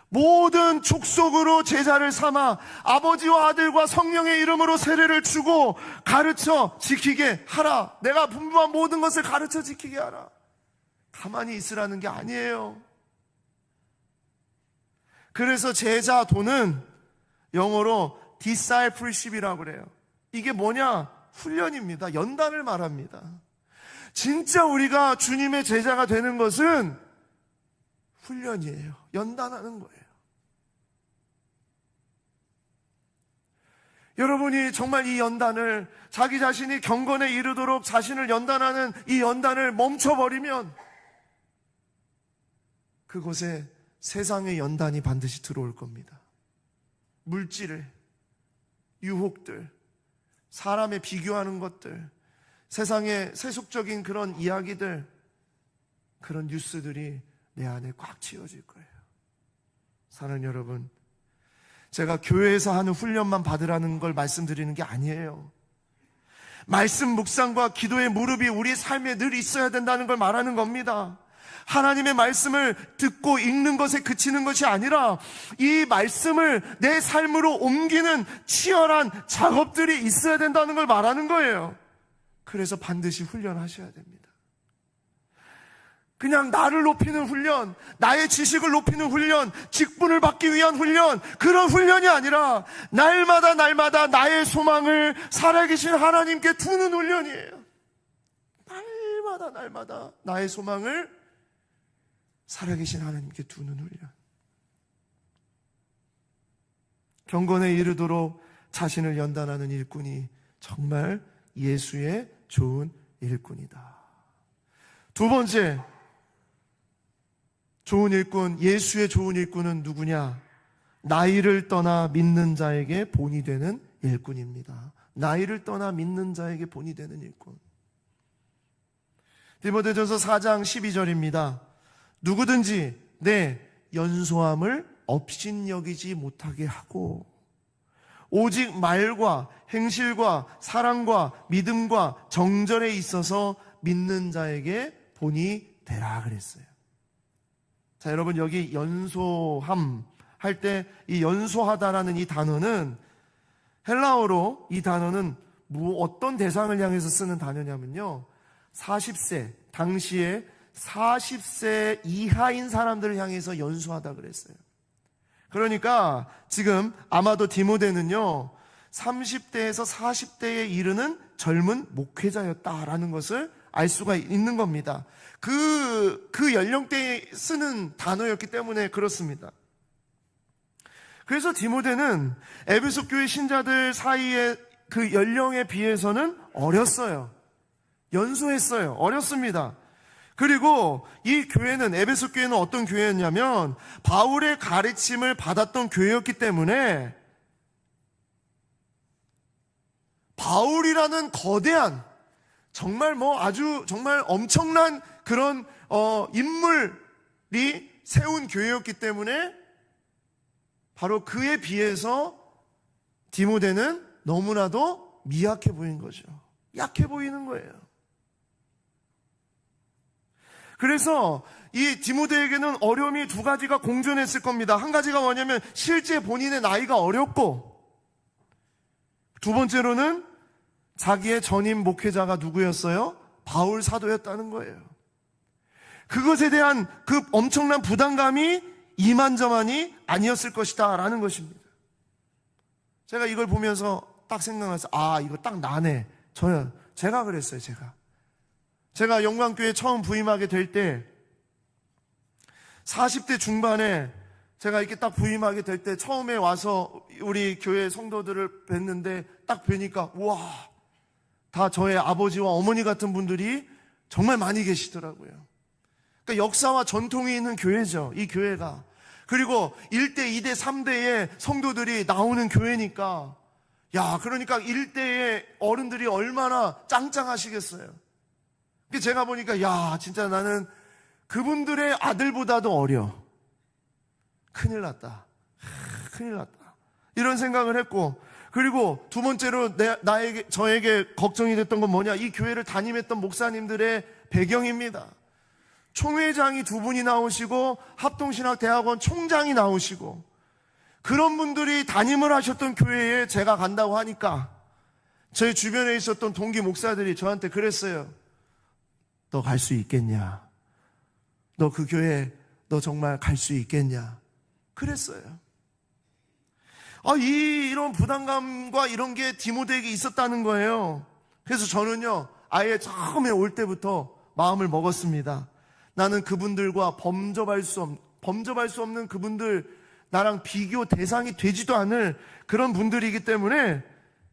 모든 족속으로 제자를 삼아 아버지와 아들과 성령의 이름으로 세례를 주고 가르쳐 지키게 하라. 내가 분부한 모든 것을 가르쳐 지키게 하라. 가만히 있으라는 게 아니에요. 그래서 제자도는 영어로 discipleship이라고 그래요. 이게 뭐냐? 훈련입니다. 연단을 말합니다. 진짜 우리가 주님의 제자가 되는 것은 훈련이에요. 연단하는 거예요. 여러분이 정말 이 연단을, 자기 자신이 경건에 이르도록 자신을 연단하는 이 연단을 멈춰버리면 그곳에 세상의 연단이 반드시 들어올 겁니다. 물질, 유혹들, 사람에 비교하는 것들, 세상의 세속적인 그런 이야기들, 그런 뉴스들이 내 안에 꽉 채워질 거예요. 사랑하는 여러분, 제가 교회에서 하는 훈련만 받으라는 걸 말씀드리는 게 아니에요. 말씀 묵상과 기도의 무릎이 우리 삶에 늘 있어야 된다는 걸 말하는 겁니다. 하나님의 말씀을 듣고 읽는 것에 그치는 것이 아니라 이 말씀을 내 삶으로 옮기는 치열한 작업들이 있어야 된다는 걸 말하는 거예요. 그래서 반드시 훈련하셔야 됩니다. 그냥 나를 높이는 훈련, 나의 지식을 높이는 훈련, 직분을 받기 위한 훈련, 그런 훈련이 아니라 날마다 나의 소망을 살아계신 하나님께 두는 훈련이에요. 날마다 나의 소망을 살아계신 하나님께 두는 훈련. 경건에 이르도록 자신을 연단하는 일꾼이 정말 예수의 좋은 일꾼이다. 두 번째, 좋은 일꾼, 예수의 좋은 일꾼은 누구냐? 나이를 떠나 믿는 자에게 본이 되는 일꾼입니다. 나이를 떠나 믿는 자에게 본이 되는 일꾼. 디모데전서 4장 12절입니다. 누구든지 내 연소함을 업신여기지 못하게 하고 오직 말과 행실과 사랑과 믿음과 정절에 있어서 믿는 자에게 본이 되라 그랬어요. 자, 여러분, 여기 연소함 할 때 이 연소하다라는 이 단어는 헬라어로 이 단어는 어떤 대상을 향해서 쓰는 단어냐면요, 40세, 당시에 40세 이하인 사람들을 향해서 연소하다 그랬어요. 그러니까 지금 아마도 디모데는요 30대에서 40대에 이르는 젊은 목회자였다라는 것을 알 수가 있는 겁니다. 그 연령대에 쓰는 단어였기 때문에 그렇습니다. 그래서 디모데는 에베소 교회 신자들 사이에 그 연령에 비해서는 어렸어요. 연소했어요. 어렸습니다. 그리고 이 교회는, 에베소 교회는 어떤 교회였냐면 바울의 가르침을 받았던 교회였기 때문에 바울이라는 거대한, 정말 아주 정말 엄청난 그런 인물이 세운 교회였기 때문에 바로 그에 비해서 디모데는 너무나도 미약해 보인 거죠. 약해 보이는 거예요. 그래서 이 디모데에게는 어려움이 두 가지가 공존했을 겁니다. 한 가지가 뭐냐면 실제 본인의 나이가 어렸고, 두 번째로는 자기의 전임 목회자가 누구였어요? 바울 사도였다는 거예요. 그것에 대한 그 엄청난 부담감이 이만저만이 아니었을 것이다 라는 것입니다. 제가 이걸 보면서 딱 생각나서, 이거 딱 나네. 제가 그랬어요. 제가 영광교회 처음 부임하게 될 때 40대 중반에 제가 이렇게 딱 부임하게 될 때 처음에 와서 우리 교회 성도들을 뵀는데 딱 뵈니까 우와, 다 저의 아버지와 어머니 같은 분들이 정말 많이 계시더라고요. 그러니까 역사와 전통이 있는 교회죠, 이 교회가. 그리고 1대, 2대, 3대의 성도들이 나오는 교회니까, 그러니까 1대의 어른들이 얼마나 짱짱하시겠어요. 제가 보니까 진짜 나는 그분들의 아들보다도 어려. 큰일 났다. 이런 생각을 했고, 그리고 두 번째로 저에게 걱정이 됐던 건 뭐냐? 이 교회를 담임했던 목사님들의 배경입니다. 총회장이 두 분이 나오시고 합동신학대학원 총장이 나오시고, 그런 분들이 담임을 하셨던 교회에 제가 간다고 하니까 제 주변에 있었던 동기 목사들이 저한테 그랬어요. 너 갈 수 있겠냐? 너 그 교회 너 정말 갈 수 있겠냐? 그랬어요. 이런 부담감과 이런 게 디모데에게 있었다는 거예요. 그래서 저는요, 아예 처음에 올 때부터 마음을 먹었습니다. 나는 그분들과 범접할 수 없는 그분들, 나랑 비교 대상이 되지도 않을 그런 분들이기 때문에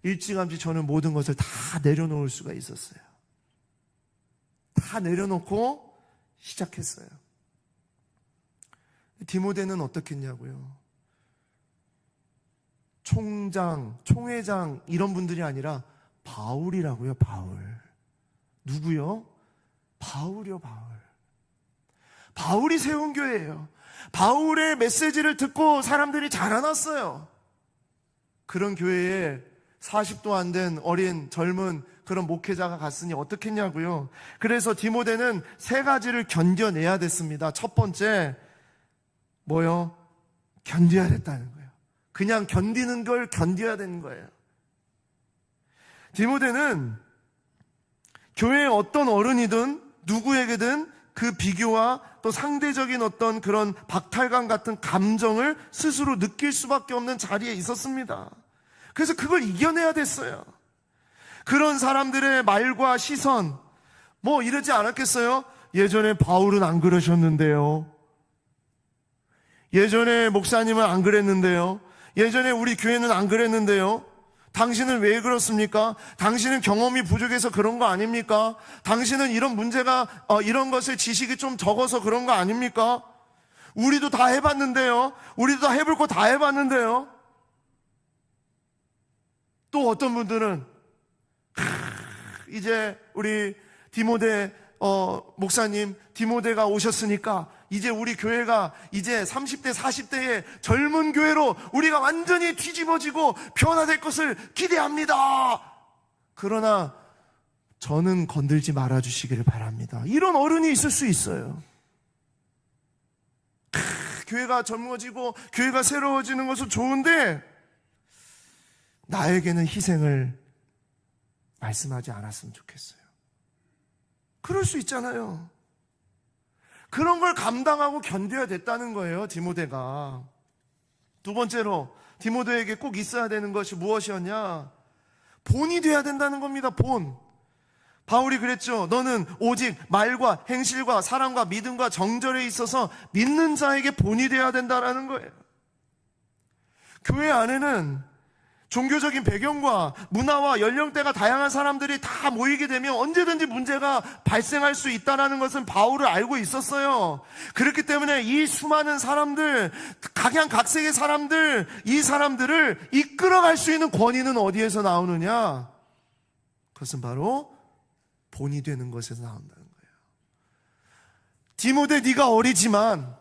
일찌감치 저는 모든 것을 다 내려놓을 수가 있었어요. 다 내려놓고 시작했어요. 디모데는 어떻겠냐고요? 총장, 총회장 이런 분들이 아니라 바울이라고요. 바울. 누구요? 바울이요. 바울이 세운 교회예요. 바울의 메시지를 듣고 사람들이 자라났어요. 그런 교회에 40도 안 된 어린 젊은 그런 목회자가 갔으니 어떻겠냐고요. 그래서 디모데는 세 가지를 견뎌내야 됐습니다. 첫 번째, 뭐요? 견뎌야 됐다는 거예요. 그냥 견디는 걸 견뎌야 되는 거예요. 디모데는 교회의 어떤 어른이든 누구에게든 그 비교와 또 상대적인 어떤 그런 박탈감 같은 감정을 스스로 느낄 수밖에 없는 자리에 있었습니다. 그래서 그걸 이겨내야 됐어요. 그런 사람들의 말과 시선, 이러지 않았겠어요? 예전에 바울은 안 그러셨는데요. 예전에 목사님은 안 그랬는데요. 예전에 우리 교회는 안 그랬는데요. 당신은 왜 그렇습니까? 당신은 경험이 부족해서 그런 거 아닙니까? 당신은 이런 문제가, 이런 것을 지식이 좀 적어서 그런 거 아닙니까? 우리도 다 해봤는데요. 우리도 다 해볼 거 다 해봤는데요. 또 어떤 분들은 이제 우리 디모데 목사님, 디모데가 오셨으니까 이제 우리 교회가 이제 30대, 40대의 젊은 교회로 우리가 완전히 뒤집어지고 변화될 것을 기대합니다. 그러나 저는 건들지 말아주시기를 바랍니다. 이런 어른이 있을 수 있어요. 교회가 젊어지고 교회가 새로워지는 것은 좋은데 나에게는 희생을 말씀하지 않았으면 좋겠어요. 그럴 수 있잖아요. 그런 걸 감당하고 견뎌야 됐다는 거예요, 디모데가. 두 번째로 디모데에게 꼭 있어야 되는 것이 무엇이었냐? 본이 돼야 된다는 겁니다. 본. 바울이 그랬죠. 너는 오직 말과 행실과 사랑과 믿음과 정절에 있어서 믿는 자에게 본이 돼야 된다라는 거예요. 교회 안에는 종교적인 배경과 문화와 연령대가 다양한 사람들이 다 모이게 되면 언제든지 문제가 발생할 수 있다는 것은 바울을 알고 있었어요. 그렇기 때문에 이 수많은 사람들, 각양각색의 사람들, 이 사람들을 이끌어갈 수 있는 권위는 어디에서 나오느냐? 그것은 바로 본이 되는 것에서 나온다는 거예요. 디모데, 네가 어리지만,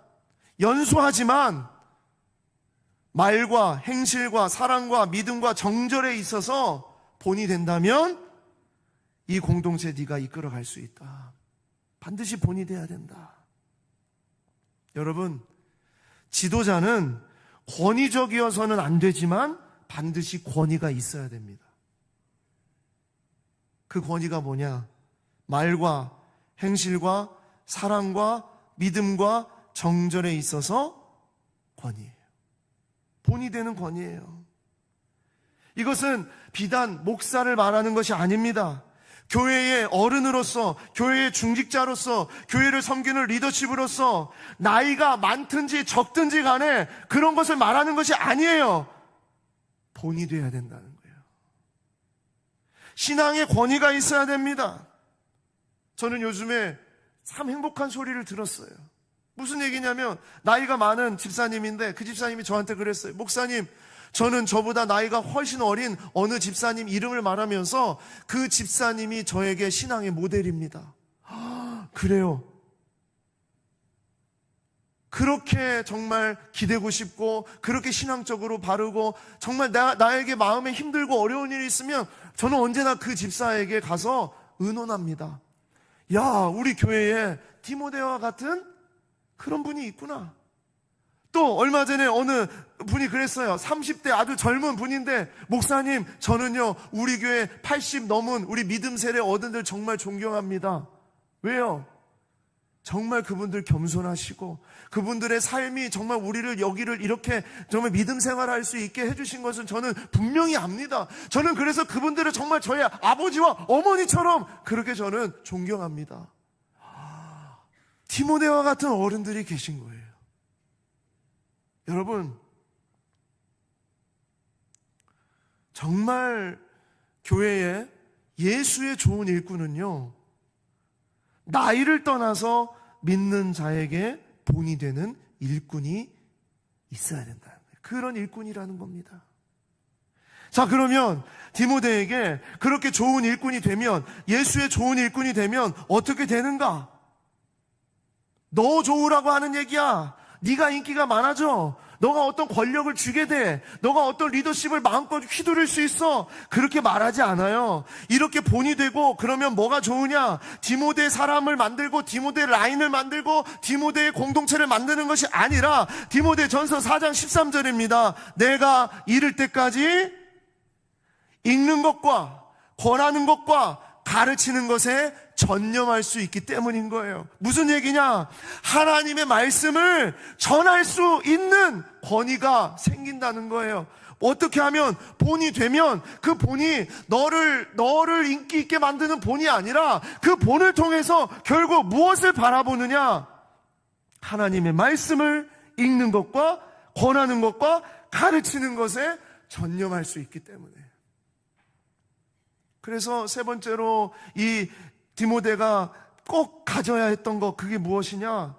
연소하지만 말과 행실과 사랑과 믿음과 정절에 있어서 본이 된다면 이 공동체 네가 이끌어갈 수 있다. 반드시 본이 돼야 된다. 여러분, 지도자는 권위적이어서는 안 되지만 반드시 권위가 있어야 됩니다. 그 권위가 뭐냐? 말과 행실과 사랑과 믿음과 정절에 있어서 권위예요. 본이 되는 권위예요. 이것은 비단 목사를 말하는 것이 아닙니다. 교회의 어른으로서, 교회의 중직자로서, 교회를 섬기는 리더십으로서 나이가 많든지 적든지 간에 그런 것을 말하는 것이 아니에요. 본이 돼야 된다는 거예요. 신앙의 권위가 있어야 됩니다. 저는 요즘에 참 행복한 소리를 들었어요. 무슨 얘기냐면 나이가 많은 집사님인데 그 집사님이 저한테 그랬어요. 목사님, 저는 저보다 나이가 훨씬 어린 어느 집사님 이름을 말하면서 그 집사님이 저에게 신앙의 모델입니다. 그래요. 그렇게 정말 기대고 싶고 그렇게 신앙적으로 바르고 정말 나에게 마음에 힘들고 어려운 일이 있으면 저는 언제나 그 집사에게 가서 의논합니다. 야, 우리 교회에 디모데와 같은 그런 분이 있구나. 또 얼마 전에 어느 분이 그랬어요. 30대 아주 젊은 분인데 목사님, 저는요 우리 교회 80 넘은 우리 믿음 세대 어른들 정말 존경합니다. 왜요? 정말 그분들 겸손하시고 그분들의 삶이 정말 우리를 여기를 이렇게 정말 믿음 생활할 수 있게 해주신 것은 저는 분명히 압니다. 저는 그래서 그분들을 정말 저의 아버지와 어머니처럼 그렇게 저는 존경합니다. 디모데와 같은 어른들이 계신 거예요. 여러분, 정말 교회에 예수의 좋은 일꾼은요, 나이를 떠나서 믿는 자에게 본이 되는 일꾼이 있어야 된다는 거예요. 그런 일꾼이라는 겁니다. 자, 그러면 디모데에게 그렇게 좋은 일꾼이 되면, 예수의 좋은 일꾼이 되면 어떻게 되는가? 너 좋으라고 하는 얘기야. 네가 인기가 많아져. 너가 어떤 권력을 주게 돼. 너가 어떤 리더십을 마음껏 휘두를 수 있어. 그렇게 말하지 않아요. 이렇게 본이 되고 그러면 뭐가 좋으냐? 디모데 사람을 만들고 디모데 라인을 만들고 디모데의 공동체를 만드는 것이 아니라 디모데 전서 4장 13절입니다. 내가 이를 때까지 읽는 것과 권하는 것과 가르치는 것에 전념할 수 있기 때문인 거예요. 무슨 얘기냐? 하나님의 말씀을 전할 수 있는 권위가 생긴다는 거예요. 어떻게 하면 본이 되면 그 본이 너를 인기 있게 만드는 본이 아니라 그 본을 통해서 결국 무엇을 바라보느냐? 하나님의 말씀을 읽는 것과 권하는 것과 가르치는 것에 전념할 수 있기 때문에. 그래서 세 번째로 이 디모데가 꼭 가져야 했던 것, 그게 무엇이냐?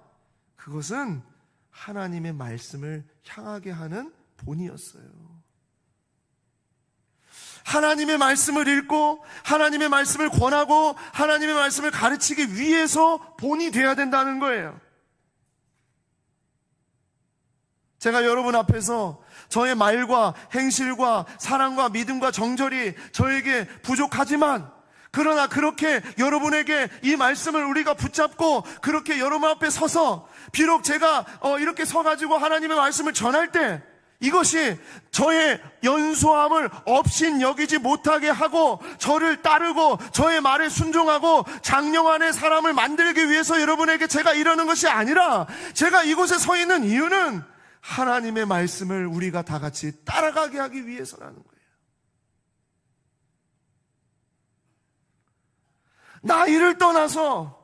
그것은 하나님의 말씀을 향하게 하는 본이었어요. 하나님의 말씀을 읽고 하나님의 말씀을 권하고 하나님의 말씀을 가르치기 위해서 본이 돼야 된다는 거예요. 제가 여러분 앞에서 저의 말과 행실과 사랑과 믿음과 정절이 저에게 부족하지만, 그러나 그렇게 여러분에게 이 말씀을 우리가 붙잡고 그렇게 여러분 앞에 서서 비록 제가 이렇게 서가지고 하나님의 말씀을 전할 때 이것이 저의 연소함을 없인 여기지 못하게 하고 저를 따르고 저의 말에 순종하고 장령안의 사람을 만들기 위해서 여러분에게 제가 이러는 것이 아니라, 제가 이곳에 서 있는 이유는 하나님의 말씀을 우리가 다 같이 따라가게 하기 위해서라는 거예요. 나이를 떠나서,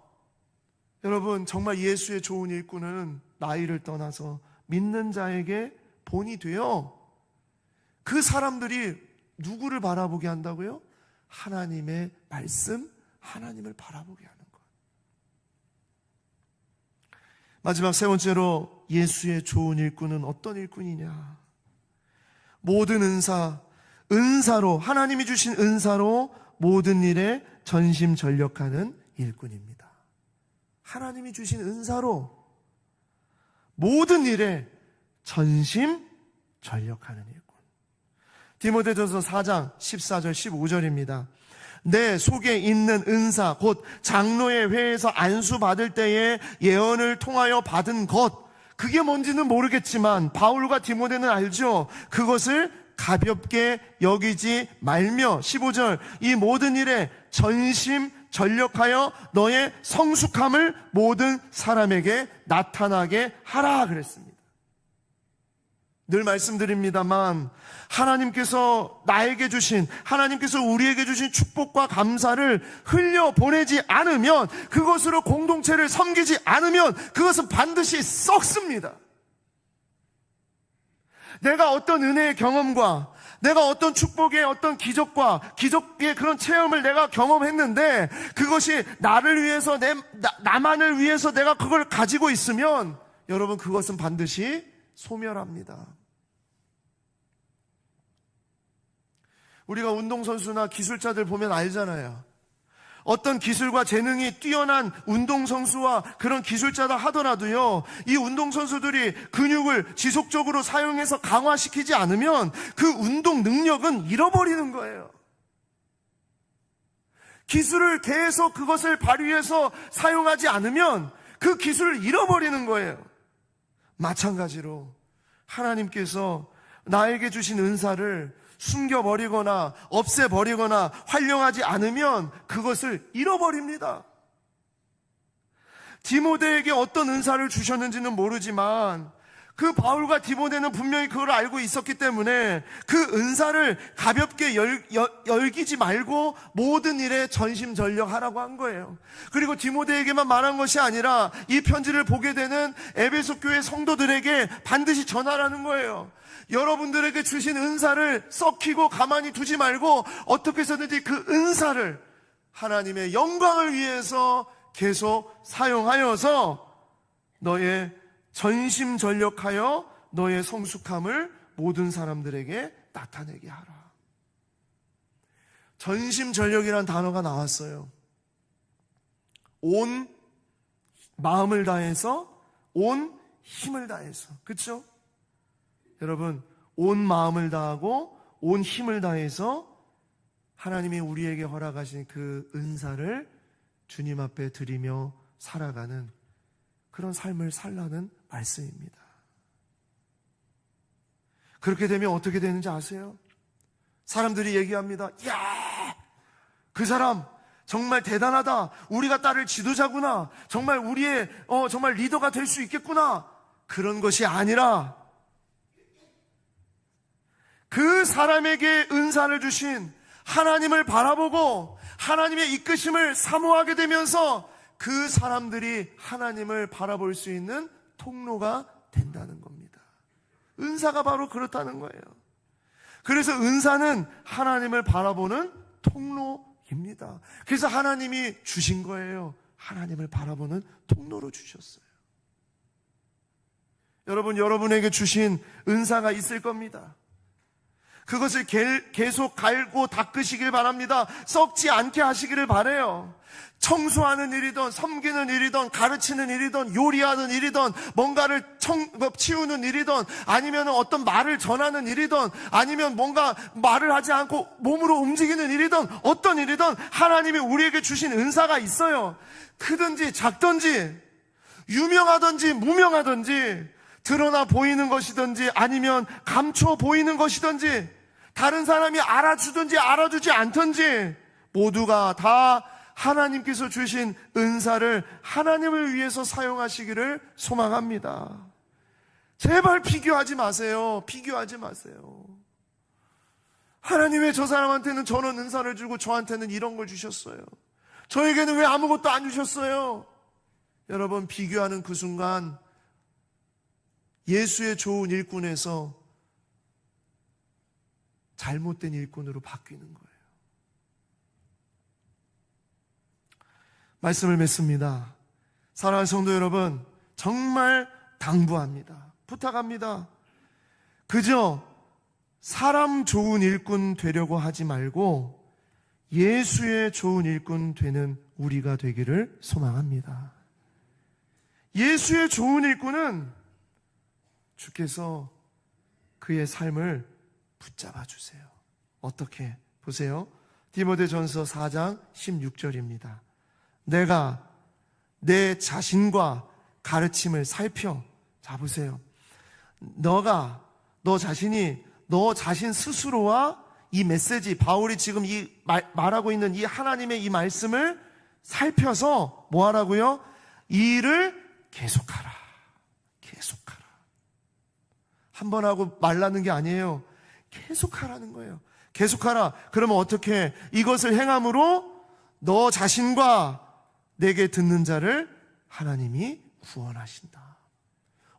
여러분 정말 예수의 좋은 일꾼은 나이를 떠나서 믿는 자에게 본이 되어 그 사람들이 누구를 바라보게 한다고요? 하나님의 말씀, 하나님을 바라보게 하는 것. 마지막 세 번째로 예수의 좋은 일꾼은 어떤 일꾼이냐? 모든 은사로, 하나님이 주신 은사로 모든 일에 전심전력하는 일꾼입니다. 하나님이 주신 은사로 모든 일에 전심전력하는 일꾼. 디모데전서 4장 14절 15절입니다. 내 속에 있는 은사 곧 장로의 회에서 안수받을 때에 예언을 통하여 받은 것, 그게 뭔지는 모르겠지만 바울과 디모데는 알죠. 그것을 가볍게 여기지 말며 15절 이 모든 일에 전심전력하여 너의 성숙함을 모든 사람에게 나타나게 하라 그랬습니다. 늘 말씀드립니다만 하나님께서 나에게 주신, 하나님께서 우리에게 주신 축복과 감사를 흘려보내지 않으면, 그것으로 공동체를 섬기지 않으면 그것은 반드시 썩습니다. 내가 어떤 은혜의 경험과 내가 어떤 축복의 어떤 기적의 그런 체험을 내가 경험했는데 그것이 나를 위해서 나만을 위해서 내가 그걸 가지고 있으면 여러분 그것은 반드시 소멸합니다. 우리가 운동선수나 기술자들 보면 알잖아요. 어떤 기술과 재능이 뛰어난 운동선수와 그런 기술자다 하더라도요, 이 운동선수들이 근육을 지속적으로 사용해서 강화시키지 않으면 그 운동 능력은 잃어버리는 거예요. 기술을 계속 그것을 발휘해서 사용하지 않으면 그 기술을 잃어버리는 거예요. 마찬가지로 하나님께서 나에게 주신 은사를 숨겨버리거나 없애버리거나 활용하지 않으면 그것을 잃어버립니다. 디모데에게 어떤 은사를 주셨는지는 모르지만 그 바울과 디모데는 분명히 그걸 알고 있었기 때문에 그 은사를 가볍게 열기지 말고 모든 일에 전심전력하라고 한 거예요. 그리고 디모데에게만 말한 것이 아니라 이 편지를 보게 되는 에베소 교회 성도들에게 반드시 전하라는 거예요. 여러분들에게 주신 은사를 썩히고 가만히 두지 말고 어떻게 해서든지 그 은사를 하나님의 영광을 위해서 계속 사용하여서 너의 전심전력하여 너의 성숙함을 모든 사람들에게 나타내게 하라. 전심전력이라는 단어가 나왔어요. 온 마음을 다해서, 온 힘을 다해서. 그렇죠? 여러분, 온 마음을 다하고 온 힘을 다해서 하나님이 우리에게 허락하신 그 은사를 주님 앞에 드리며 살아가는 그런 삶을 살라는 말씀입니다. 그렇게 되면 어떻게 되는지 아세요? 사람들이 얘기합니다. 야, 그 사람 정말 대단하다. 우리가 따를 지도자구나. 정말 우리의 정말 리더가 될 수 있겠구나. 그런 것이 아니라 그 사람에게 은사를 주신 하나님을 바라보고 하나님의 이끄심을 사모하게 되면서 그 사람들이 하나님을 바라볼 수 있는 통로가 된다는 겁니다. 은사가 바로 그렇다는 거예요. 그래서 은사는 하나님을 바라보는 통로입니다. 그래서 하나님이 주신 거예요. 하나님을 바라보는 통로로 주셨어요. 여러분, 여러분에게 주신 은사가 있을 겁니다. 그것을 계속 갈고 닦으시길 바랍니다. 썩지 않게 하시기를 바라요. 청소하는 일이든 섬기는 일이든 가르치는 일이든 요리하는 일이든 뭔가를 치우는 일이든 아니면 어떤 말을 전하는 일이든 아니면 뭔가 말을 하지 않고 몸으로 움직이는 일이든 어떤 일이든 하나님이 우리에게 주신 은사가 있어요. 크든지 작든지 유명하든지 무명하든지 드러나 보이는 것이든지 아니면 감춰 보이는 것이든지 다른 사람이 알아주든지 알아주지 않든지 모두가 다 하나님께서 주신 은사를 하나님을 위해서 사용하시기를 소망합니다. 제발 비교하지 마세요. 비교하지 마세요. 하나님 왜 저 사람한테는 저런 은사를 주고 저한테는 이런 걸 주셨어요? 저에게는 왜 아무것도 안 주셨어요? 여러분, 비교하는 그 순간 예수의 좋은 일꾼에서 잘못된 일꾼으로 바뀌는 거예요. 말씀을 맺습니다. 사랑하는 성도 여러분, 정말 당부합니다. 부탁합니다. 그저 사람 좋은 일꾼 되려고 하지 말고 예수의 좋은 일꾼 되는 우리가 되기를 소망합니다. 예수의 좋은 일꾼은 주께서 그의 삶을 붙잡아 주세요. 어떻게? 보세요. 디모데전서 4장 16절입니다. 내가 내 자신과 가르침을 살펴. 자, 보세요. 너 자신 스스로와 이 메시지, 바울이 지금 말하고 있는 이 하나님의 이 말씀을 살펴서 뭐 하라고요? 이 일을 계속하라. 계속하라. 한 번 하고 말라는 게 아니에요. 계속하라는 거예요. 계속하라. 그러면 어떻게? 이것을 행함으로 너 자신과 내게 듣는 자를 하나님이 구원하신다.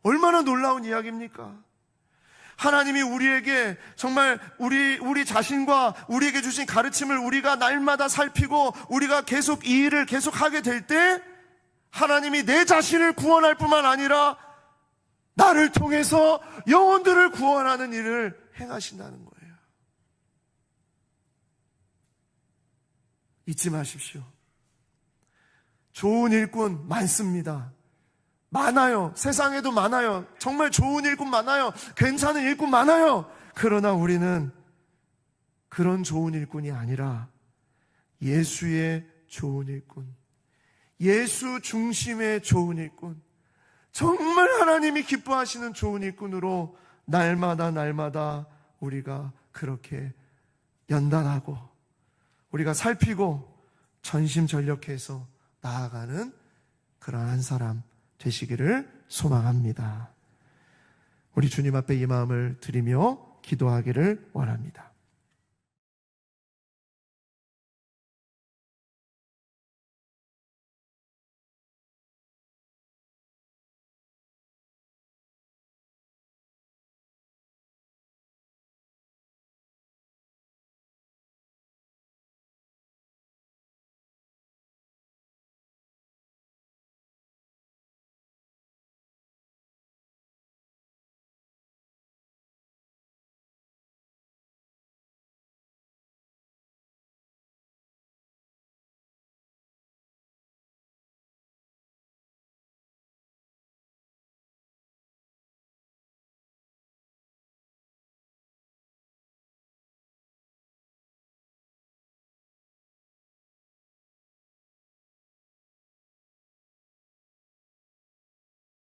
얼마나 놀라운 이야기입니까? 하나님이 우리에게 정말 우리 자신과 우리에게 주신 가르침을 우리가 날마다 살피고 우리가 계속 이 일을 계속하게 될 때 하나님이 내 자신을 구원할 뿐만 아니라 나를 통해서 영혼들을 구원하는 일을 행하신다는 거예요. 잊지 마십시오. 좋은 일꾼 많습니다. 많아요. 세상에도 많아요. 정말 좋은 일꾼 많아요. 괜찮은 일꾼 많아요. 그러나 우리는 그런 좋은 일꾼이 아니라 예수의 좋은 일꾼, 예수 중심의 좋은 일꾼, 정말 하나님이 기뻐하시는 좋은 일꾼으로 날마다 우리가 그렇게 연단하고 우리가 살피고 전심전력해서 나아가는 그러한 사람 되시기를 소망합니다. 우리 주님 앞에 이 마음을 드리며 기도하기를 원합니다.